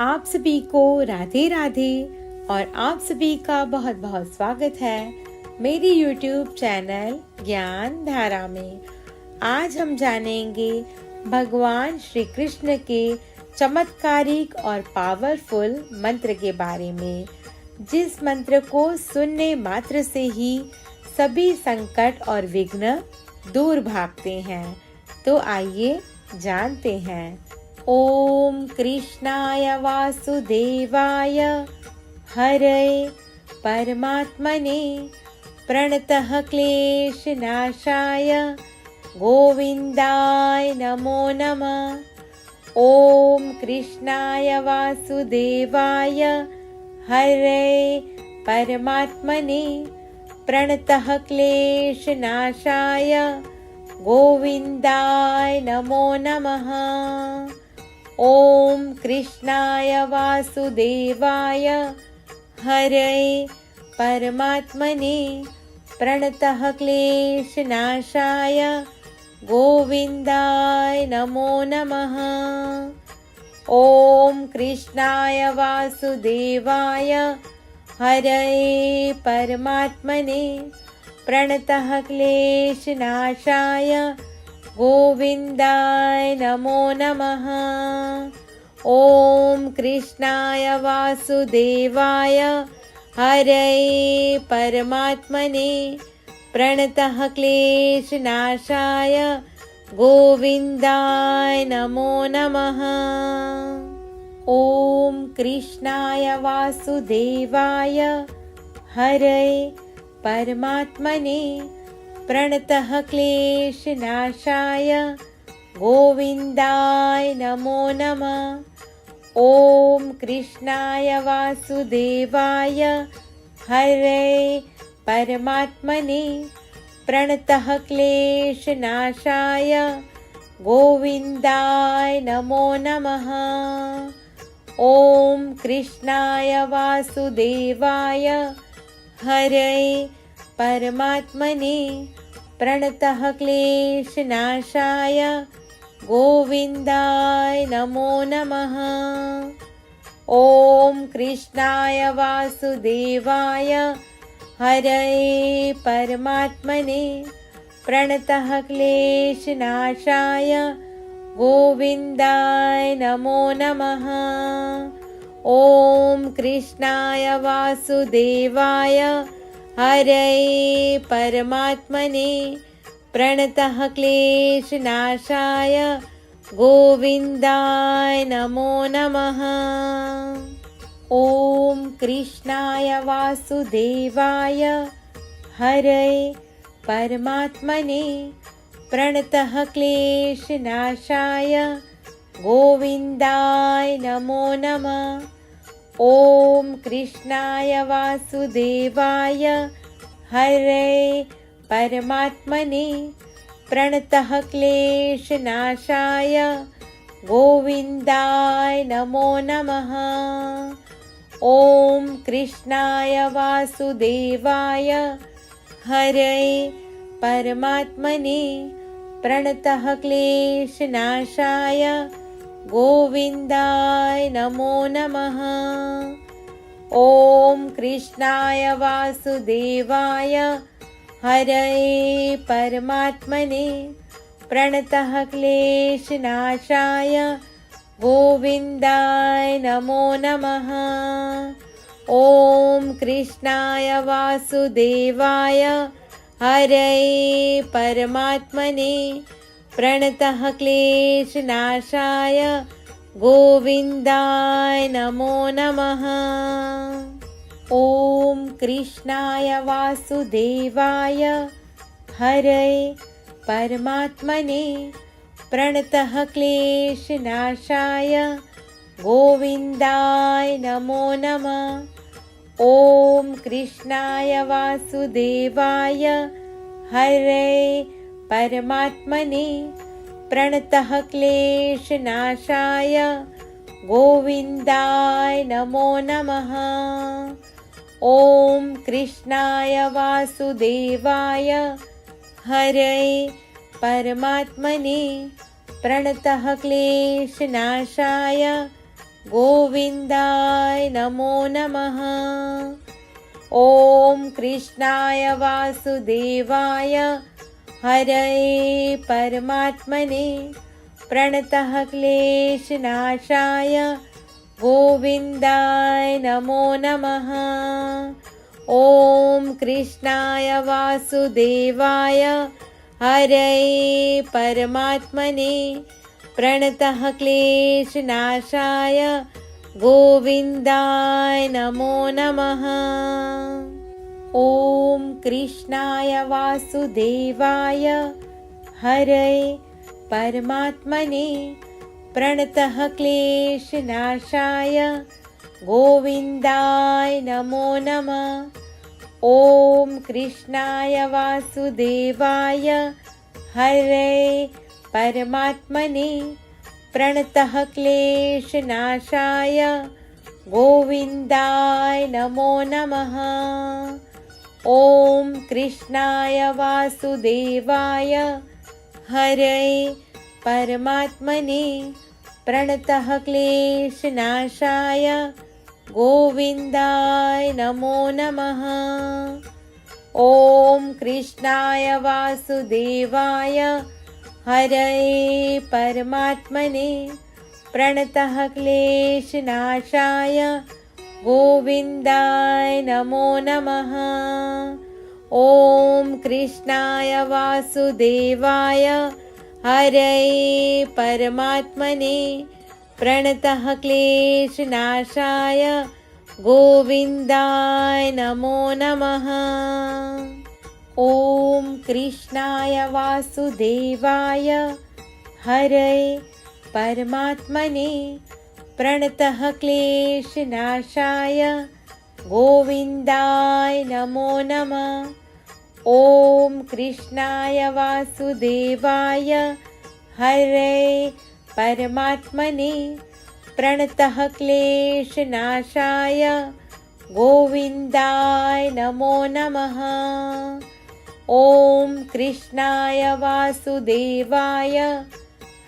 आप सभी को राधे राधे और आप सभी का बहुत बहुत स्वागत है मेरी YouTube चैनल ज्ञान धारा में। आज हम जानेंगे भगवान श्री कृष्ण के चमत्कारिक और पावरफुल मंत्र के बारे में, जिस मंत्र को सुनने मात्र से ही सभी संकट और विघ्न दूर भागते हैं। तो आइए जानते हैं। ओम कृष्णाय वासुदेवाय हरये परमात्मने प्रणतः क्लेशनाशाय गोविन्दाय नमो नमः। ओम कृष्णाय वासुदेवाय हरये परमात्मने प्रणतः क्लेशनाशाय गोविन्दाय नमो नमः। ओम कृष्णाय वासुदेवाय हरये परमात्मने प्रणतः क्लेशनाशाय गोविन्दाय नमो नमः। ओम कृष्णाय वासुदेवाय हरये परमात्मने प्रणतः क्लेशनाशाय गोविन्दाय नमो नमः। ओम कृष्णाय वासुदेवाय हरये परमात्मने प्रणतः क्लेशनाशाय गोविन्दाय नमो नमः। ओम कृष्णाय वासुदेवाय हरये परमात्मने प्रणतः क्लेशनाशाय गोविन्दाय नमो नमः। ओम कृष्णाय वासुदेवाय हरये परमात्मने प्रणतः क्लेशनाशाय गोविन्दाय नमो नमः। ओम कृष्णाय वासुदेवाय हरये परमात्मने प्रणतः क्लेशनाशाय गोविन्दाय नमो नमः। ओम कृष्णाय वासुदेवाय हरये परमात्मने प्रणतः क्लेशनाशाय गोविन्दाय नमो नमः। ओम कृष्णाय वासुदेवाय हरये परमात्मने प्रणतः क्लेशनाशाय गोविन्दाय नमो नमः। ओम कृष्णाय वासुदेवाय हरये परमात्मने प्रणतः क्लेशनाशाय गोविन्दाय नमो नमः। ओम कृष्णाय वासुदेवाय हरये परमात्मने प्रणतः क्लेशनाशाय गोविन्दाय नमो नमः। ओम कृष्णाय वासुदेवाय हरये परमात्मने प्रणतः क्लेशनाशाय गोविन्दाय नमो नमः। ओम कृष्णाय वासुदेवाय हरये परमात्मने प्रणतः क्लेशनाशाय गोविन्दाय नमो नमः। ओम कृष्णाय वासुदेवाय हरये परमात्मने प्रणतः क्लेशनाशाय गोविन्दाय नमो नमः। ओम कृष्णाय वासुदेवाय हरये परमात्मने प्रणतः क्लेशनाशाय गोविन्दाय नमो नमः। ओम कृष्णाय वासुदेवाय हरये परमात्मने प्रणतः क्लेशनाशाय गोविन्दाय नमो नमः। ओम कृष्णाय वासुदेवाय हरये परमात्मने प्रणतः क्लेशनाशाय गोविन्दाय नमो नमः। ॐ कृष्णाय वासुदेवाय हरये परमात्मने प्रणतः क्लेशनाशाय गोविन्दाय नमो नमः। ॐ कृष्णाय वासुदेवाय हरये परमात्मने प्रणतः क्लेशनाशाय गोविन्दाय नमो नमः। ॐ कृष्णाय वासुदेवाय हरये परमात्मने प्रणतः क्लेशनाशाय गोविन्दाय नमो नमः। ॐ कृष्णाय वासुदेवाय हरये परमात्मने प्रणतः क्लेशनाशाय गोविन्दाय नमो नमः। ॐ कृष्णाय वासुदेवाय हरये परमात्मने प्रणतः क्लेशनाशाय गोविन्दाय नमो नमः। ॐ कृष्णाय वासुदेवाय हरये परमात्मने प्रणतः क्लेशनाशाय गोविन्दाय नमो नमः। ॐ कृष्णाय वासुदेवाय हरये परमात्मने प्रणतः क्लेशनाशाय गोविन्दाय नमो नमः। ॐ कृष्णाय वासुदेवाय हरये परमात्मने प्रणतः क्लेशनाशाय गोविन्दाय नमो नमः। ॐ कृष्णाय वासुदेवाय हरये परमात्मने प्रणतः क्लेशनाशाय गोविन्दाय नमो नमः। ॐ कृष्णाय वासुदेवाय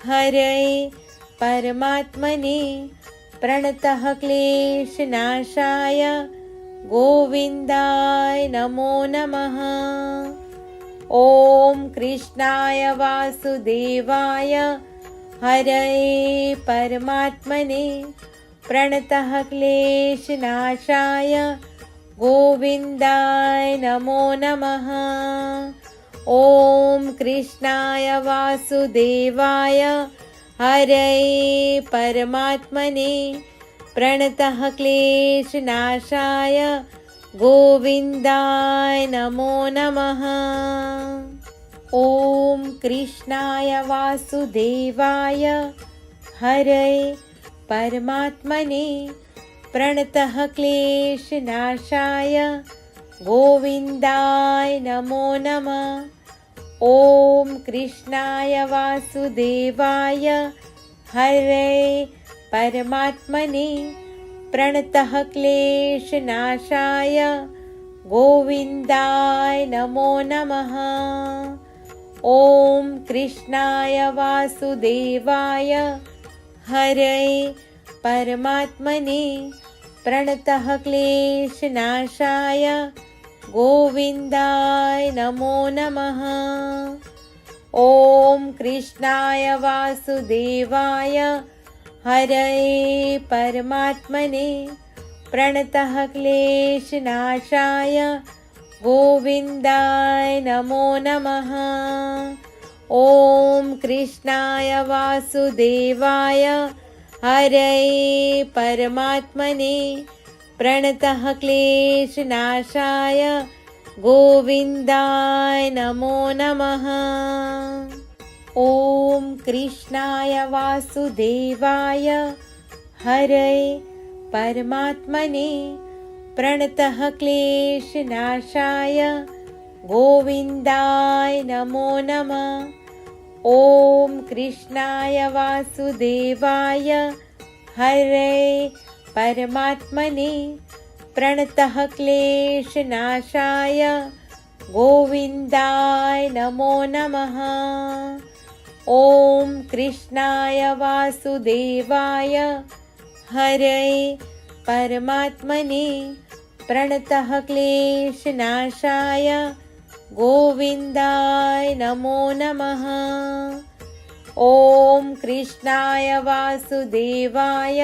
हरये परमात्मने प्रणतः क्लेशनाशाय गोविन्दाय नमो नमः। ॐ कृष्णाय वासुदेवाय हरये परमात्मने प्रणतः क्लेशनाशाय गोविन्दाय नमो नमः। ॐ कृष्णाय वासुदेवाय हरये परमात्मने प्रणतः क्लेशनाशाय गोविन्दाय नमो नमः। ॐ कृष्णाय वासुदेवाय हरये परमात्मने प्रणतः क्लेशनाशाय गोविन्दाय नमो नमः। ॐ कृष्णाय वासुदेवाय हरये परमात्मने प्रणतः क्लेशनाशाय गोविन्दाय नमो नमः। ॐ कृष्णाय वासुदेवाय हरये परमात्मने प्रणतः क्लेशनाशाय गोविन्दाय नमो नमः। ॐ कृष्णाय वासुदेवाय हरये परमात्मने प्रणतः क्लेशनाशाय गोविन्दाय नमो नमः। ॐ कृष्णाय वासुदेवाय हरये परमात्मने प्रणतः क्लेशनाशाय गोविन्दाय नमो नमः। ॐ कृष्णाय वासुदेवाय हरये परमात्मने प्रणतः क्लेशनाशाय गोविन्दाय नमो नमः। ॐ कृष्णाय वासुदेवाय हरये परमात्मने प्रणतः क्लेशनाशाय गोविन्दाय नमो नमः। ॐ कृष्णाय वासुदेवाय हरये परमात्मने प्रणतः क्लेशनाशाय गोविन्दाय नमो नमः। ॐ कृष्णाय वासुदेवाय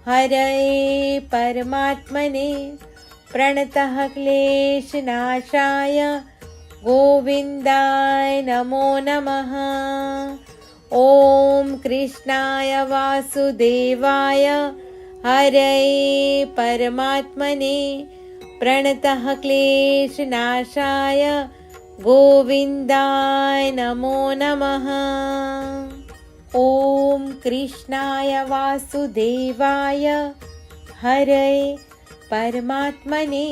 हरये परमात्मने प्रणतः क्लेशनाशाय गोविन्दाय नमो नमः। ॐ कृष्णाय वासुदेवाय हरये परमात्मने प्रणतः क्लेशनाशाय गोविन्दाय नमो नमः। ॐ कृष्णाय वासुदेवाय हरये परमात्मने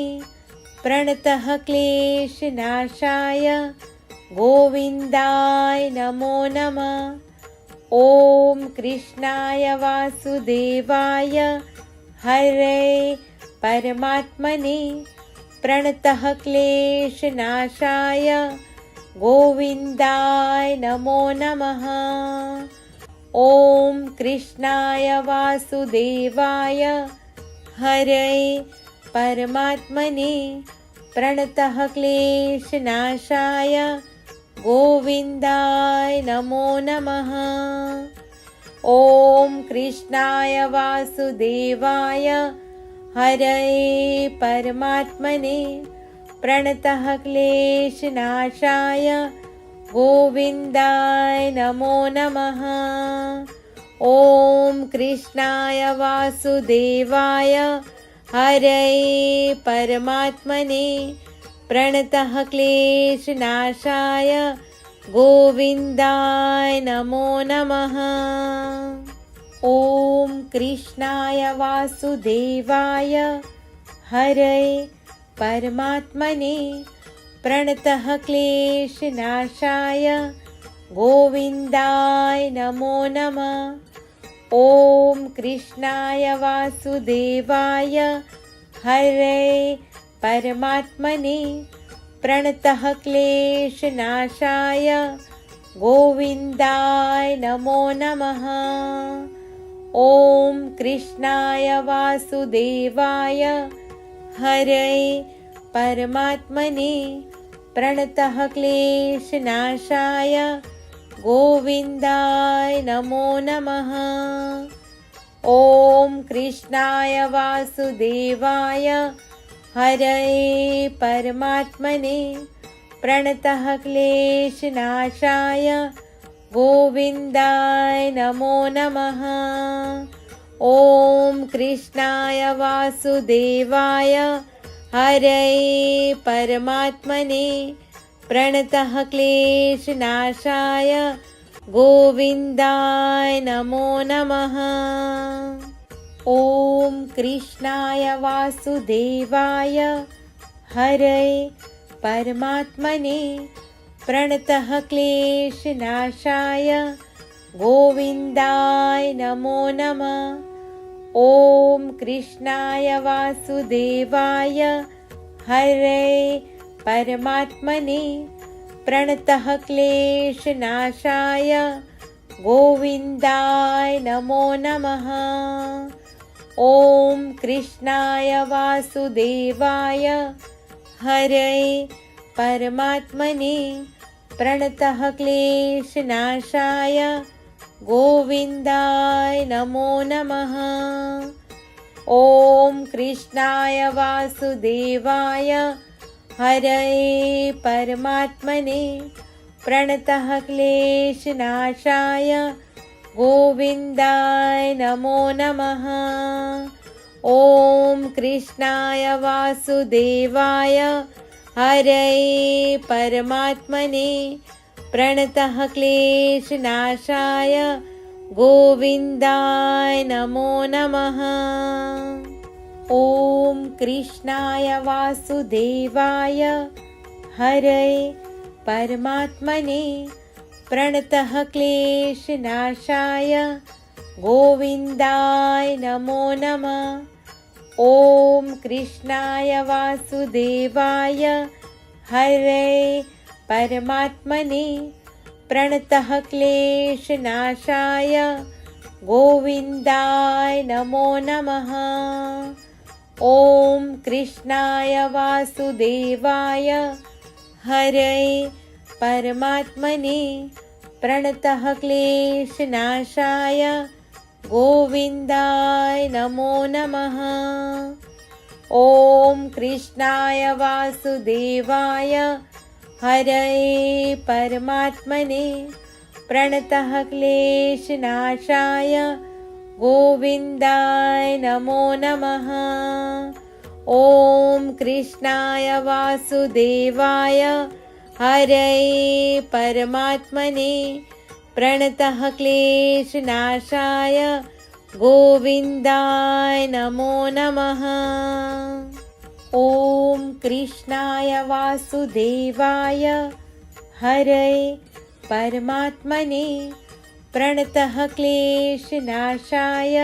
प्रणतः क्लेशनाशाय गोविन्दाय नमो नमः। ॐ कृष्णाय वासुदेवाय हरये परमात्मने प्रणतः क्लेशनाशाय गोविन्दाय नमो नमः। ॐ कृष्णाय वासुदेवाय हरये परमात्मने प्रणतः क्लेशनाशाय गोविन्दाय नमो नमः। ॐ कृष्णाय वासुदेवाय हरये परमात्मने प्रणतः क्लेशनाशाय गोविन्दाय नमो नमः। ॐ कृष्णाय वासुदेवाय हरये परमात्मने प्रणतः क्लेशनाशाय गोविन्दाय नमो नमः। ॐ कृष्णाय वासुदेवाय हरये परमात्मने प्रणतः क्लेशनाशाय गोविन्दाय नमो नमः। ॐ कृष्णाय वासुदेवाय हरये परमात्मने प्रणतः क्लेशनाशाय गोविन्दाय नमो नमः। ॐ कृष्णाय वासुदेवाय हरये परमात्मने प्रणतः क्लेशनाशाय गोविन्दाय नमो नमः। ॐ कृष्णाय वासुदेवाय हरये परमात्मने प्रणतः क्लेशनाशाय गोविन्दाय नमो नमः। ॐ कृष्णाय वासुदेवाय हरये परमात्मने प्रणतः क्लेशनाशाय गोविन्दाय नमो नमः। ॐ कृष्णाय वासुदेवाय हरये परमात्मने प्रणतः क्लेशनाशाय गोविन्दाय नमो नमः। ॐ कृष्णाय वासुदेवाय हरये परमात्मने प्रणतः क्लेशनाशाय गोविन्दाय नमो नमः। ॐ कृष्णाय वासुदेवाय हरये परमात्मने प्रणतः क्लेशनाशाय गोविन्दाय नमो नमः। ॐ कृष्णाय वासुदेवाय हरये परमात्मने प्रणतः क्लेशनाशाय गोविन्दाय नमो नमः। ॐ कृष्णाय वासुदेवाय हरये परमात्मने प्रणतः क्लेशनाशाय गोविन्दाय नमो नमः। ॐ कृष्णाय वासुदेवाय हरये परमात्मने प्रणतः क्लेशनाशाय गोविन्दाय नमो नमः। ॐ कृष्णाय वासुदेवाय हरये परमात्मने प्रणतः क्लेशनाशाय गोविन्दाय नमो नमः। ॐ कृष्णाय वासुदेवाय हरये परमात्मने प्रणतः क्लेशनाशाय गोविन्दाय नमो नमः। ॐ कृष्णाय वासुदेवाय हरये परमात्मने प्रणतः क्लेशनाशाय गोविन्दाय नमो नमः। ॐ कृष्णाय वासुदेवाय हरये परमात्मने प्रणतः क्लेशनाशाय गोविन्दाय नमो नमः। ॐ कृष्णाय वासुदेवाय हरये परमात्मने प्रणतः क्लेशनाशाय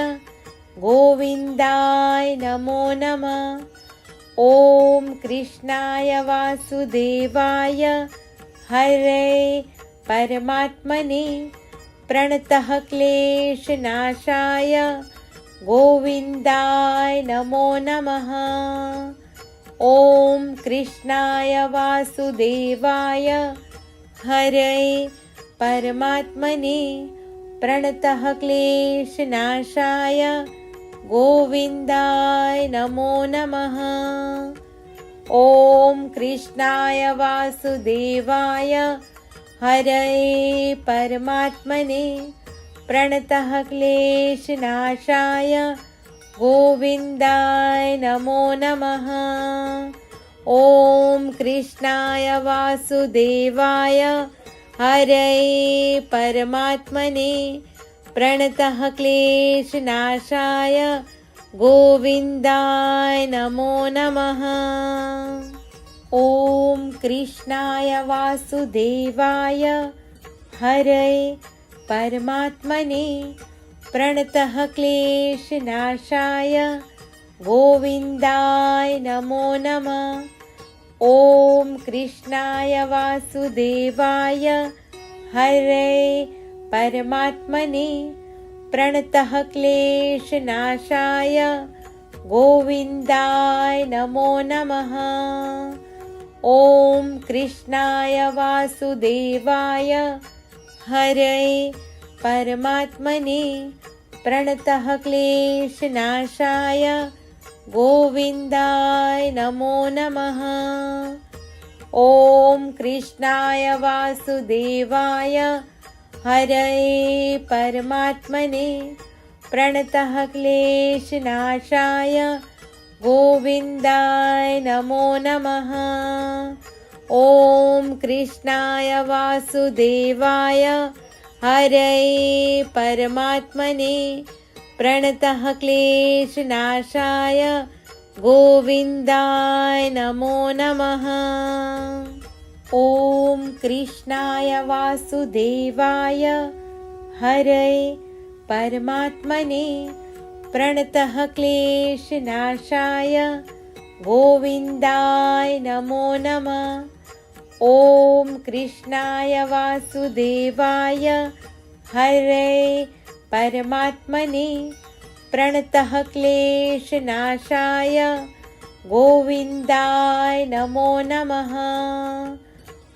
गोविन्दाय नमो नमः। ॐ कृष्णाय वासुदेवाय हरये परमात्मने प्रणतः क्लेशनाशाय गोविन्दाय नमो नमः। ॐ कृष्णाय वासुदेवाय हरये परमात्मने प्रणतः क्लेशनाशाय गोविन्दाय नमो नमः। ॐ कृष्णाय वासुदेवाय हरये परमात्मने प्रणतः क्लेशनाशाय गोविन्दाय नमो नमः। ॐ कृष्णाय वासुदेवाय हरये परमात्मने प्रणतः क्लेशनाशाय गोविन्दाय नमो नमः। ॐ कृष्णाय वासुदेवाय हरये परमात्मने प्रणतः क्लेशनाशाय गोविन्दाय नमो नमः। ॐ कृष्णाय वासुदेवाय हरये परमात्मने प्रणतः क्लेशनाशाय गोविन्दाय नमो नमः। ॐ कृष्णाय वासुदेवाय हरये परमात्मने प्रणतः क्लेशनाशाय गोविन्दाय नमो नमः। ॐ कृष्णाय वासुदेवाय हरये परमात्मने प्रणतः क्लेशनाशाय गोविन्दाय नमो नमः। ॐ कृष्णाय वासुदेवाय हरये परमात्मने प्रणतः क्लेशनाशाय गोविन्दाय नमो नमः। ॐ कृष्णाय वासुदेवाय हरये परमात्मने प्रणतः क्लेशनाशाय गोविन्दाय नमो नमः। ॐ कृष्णाय वासुदेवाय हरये परमात्मने प्रणतः क्लेशनाशाय गोविन्दाय नमो नमः।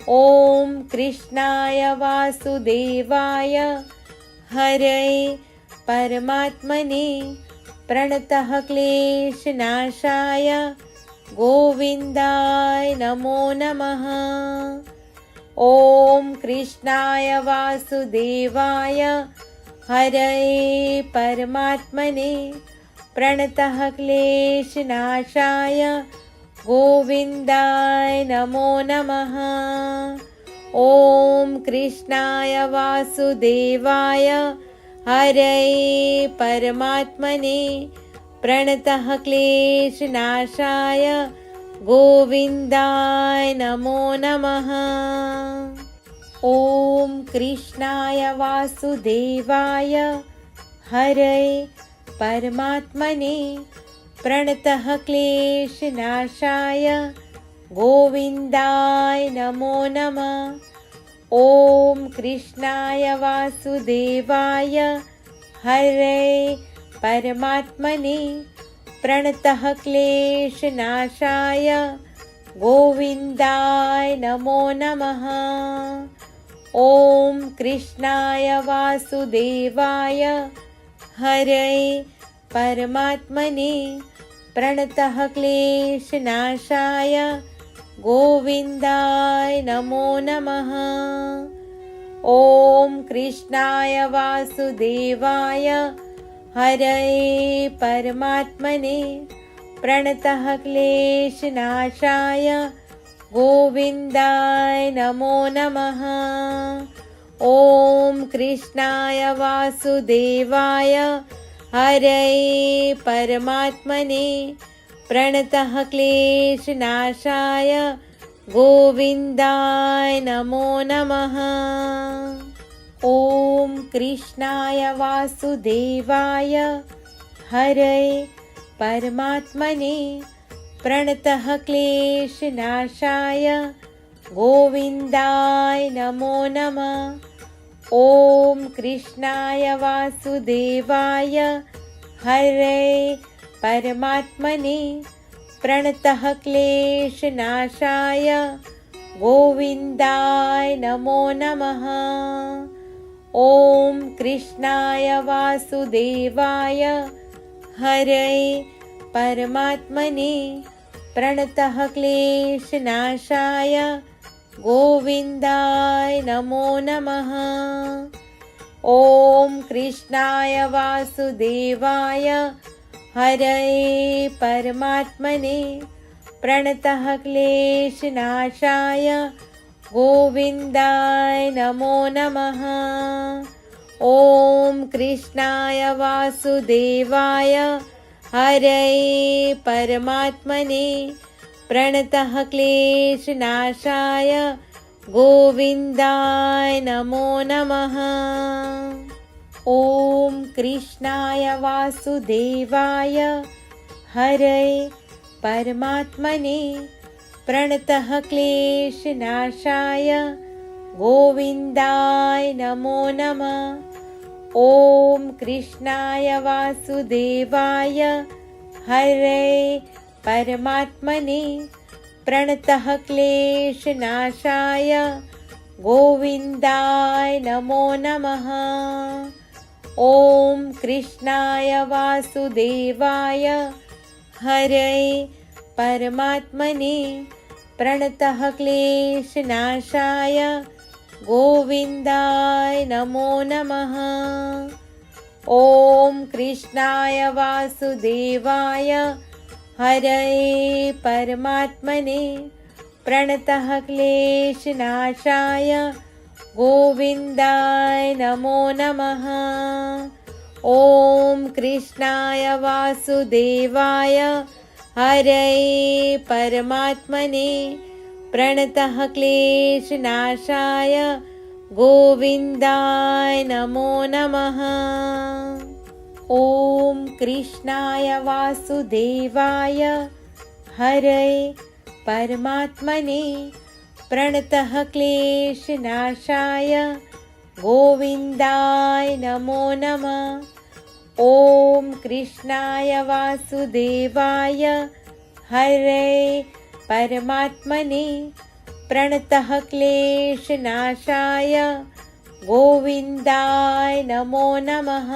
ॐ कृष्णाय वासुदेवाय हरये परमात्मने प्रणतः क्लेशनाशाय गोविन्दाय नमो नमः। ॐ कृष्णाय वासुदेवाय हरये परमात्मने प्रणतः क्लेशनाशाय गोविन्दाय नमो नमः। ॐ कृष्णाय वासुदेवाय हरये परमात्मने प्रणतः क्लेशनाशाय गोविन्दाय नमो नमः। ॐ कृष्णाय वासुदेवाय हरये परमात्मने प्रणतः क्लेशनाशाय गोविन्दाय नमो नमः। ॐ कृष्णाय वासुदेवाय हरये परमात्मने प्रणतः क्लेशनाशाय गोविन्दाय नमो नमः। ॐ कृष्णाय वासुदेवाय हरये परमात्मने प्रणतः क्लेशनाशाय गोविन्दाय नमो नमः। ॐ कृष्णाय वासुदेवाय हरये परमात्मने प्रणतः क्लेशनाशाय गोविन्दाय नमो नमः। ॐ कृष्णाय वासुदेवाय हरये परमात्मने प्रणतः क्लेशनाशाय गोविन्दाय नमो नमः। ॐ कृष्णाय वासुदेवाय हरये परमात्मने प्रणतः क्लेशनाशाय गोविन्दाय नमो नमः। ॐ कृष्णाय वासुदेवाय हरये परमात्मने प्रणतः क्लेशनाशाय गोविन्दाय नमो नमः। ॐ कृष्णाय वासुदेवाय हरये परमात्मने प्रणतः क्लेशनाशाय गोविन्दाय नमो नमः। ॐ कृष्णाय वासुदेवाय हरये परमात्मने प्रणतः क्लेशनाशाय गोविन्दाय नमो नमः। ॐ कृष्णाय वासुदेवाय हरये परमात्मने प्रणतः क्लेशनाशाय गोविन्दाय नमो नमः। ॐ कृष्णाय वासुदेवाय हरये परमात्मने प्रणतः क्लेशनाशाय गोविन्दाय नमो नमः। ॐ कृष्णाय वासुदेवाय हरये परमात्मने प्रणतः क्लेशनाशाय गोविन्दाय नमो नमः। ॐ कृष्णाय वासुदेवाय हरये परमात्मने प्रणतः क्लेशनाशाय गोविन्दाय नमो नमः। ॐ कृष्णाय वासुदेवाय हरये परमात्मने प्रणतः क्लेशनाशाय गोविन्दाय नमो नमः। ॐ कृष्णाय वासुदेवाय हरये परमात्मने प्रणतः क्लेशनाशाय गोविन्दाय नमो नमः। ॐ कृष्णाय वासुदेवाय हरये परमात्मने प्रणतः क्लेशनाशाय गोविन्दाय नमो नमः। ॐ कृष्णाय वासुदेवाय हरये परमात्मने प्रणतः क्लेशनाशाय गोविन्दाय नमो नमः।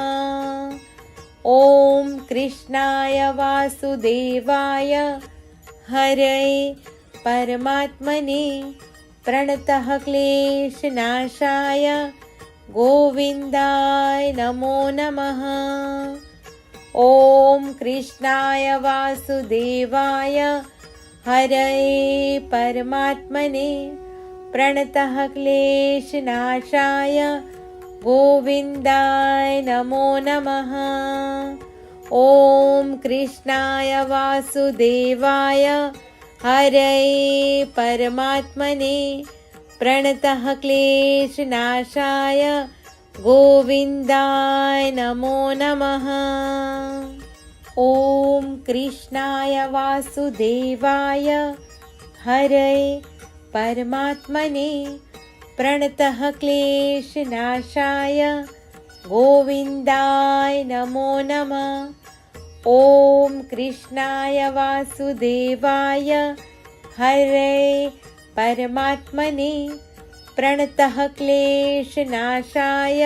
ॐ कृष्णाय वासुदेवाय हरये परमात्मने प्रणतः क्लेशनाशाय गोविन्दाय नमो नमः। ॐ कृष्णाय वासुदेवाय हरये परमात्मने प्रणतः क्लेशनाशाय गोविन्दाय नमो नमः। ॐ कृष्णाय वासुदेवाय हरये परमात्मने प्रणतः क्लेशनाशाय गोविन्दाय नमो नमः। ॐ कृष्णाय वासुदेवाय हरये परमात्मने प्रणतः क्लेशनाशाय गोविन्दाय नमो नमः। ॐ कृष्णाय वासुदेवाय हरे परमात्मने प्रणतः क्लेशनाशाय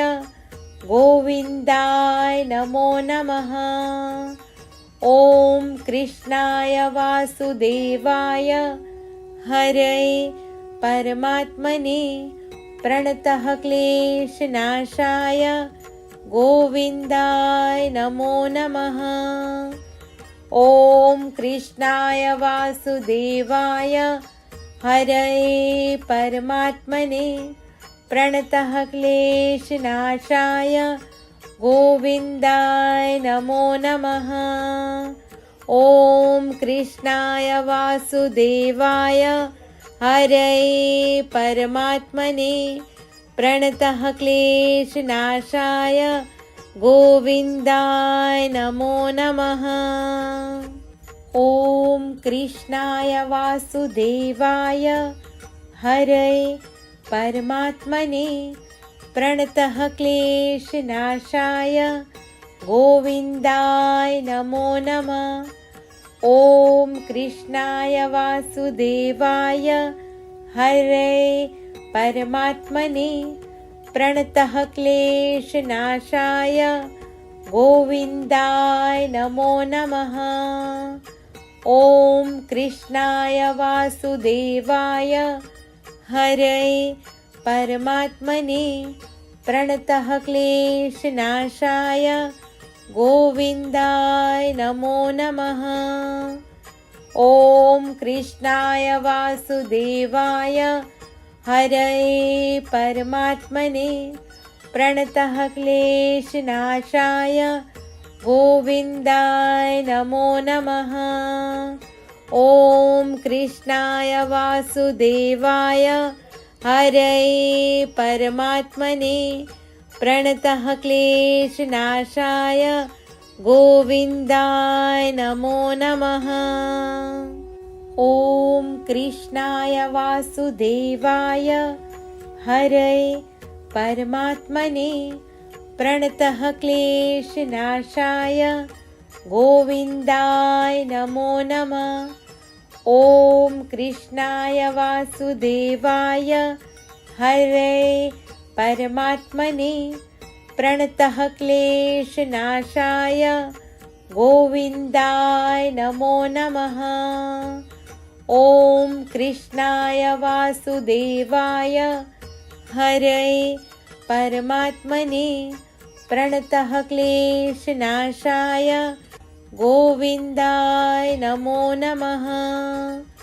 गोविन्दाय नमो नमः। ॐ कृष्णाय वासुदेवाय हरे परमात्मने प्रणतः क्लेशनाशाय गोविन्दाय नमो नमः। ॐ कृष्णाय वासुदेवाय हरे परमात्मने प्रणतः क्लेशनाशाय गोविन्दाय नमो नमः। ॐ कृष्णाय वासुदेवाय हरे परमात्मने प्रणतः क्लेशनाशाय गोविन्दाय नमो नमः। ॐ कृष्णाय वासुदेवाय हरे परमात्मने प्रणतः क्लेशनाशाय गोविन्दाय नमो नमः। ॐ कृष्णाय वासुदेवाय हरे परमात्मने प्रणतः क्लेशनाशाय गोविन्दाय नमो नमः। ॐ कृष्णाय वासुदेवाय हरे परमात्मने प्रणतः क्लेशनाशाय गोविन्दाय नमो नमः। ॐ कृष्णाय वासुदेवाय हरे परमात्मने प्रणतः क्लेशनाशाय गोविन्दाय नमो नमः। ॐ कृष्णाय वासुदेवाय हरे परमात्मने प्रणतः क्लेशनाशाय गोविन्दाय नमो नमः। ॐ कृष्णाय वासुदेवाय हरे परमात्मने प्रणतः क्लेशनाशाय गोविन्दाय नमो नमः। ॐ कृष्णाय वासुदेवाय हरे परमात्मने प्रणतः क्लेशनाशाय गोविन्दाय नमो नमः। ॐ कृष्णाय वासुदेवाय हरे परमात्मने प्रणतः क्लेशनाशाय गोविन्दाय नमो नमः।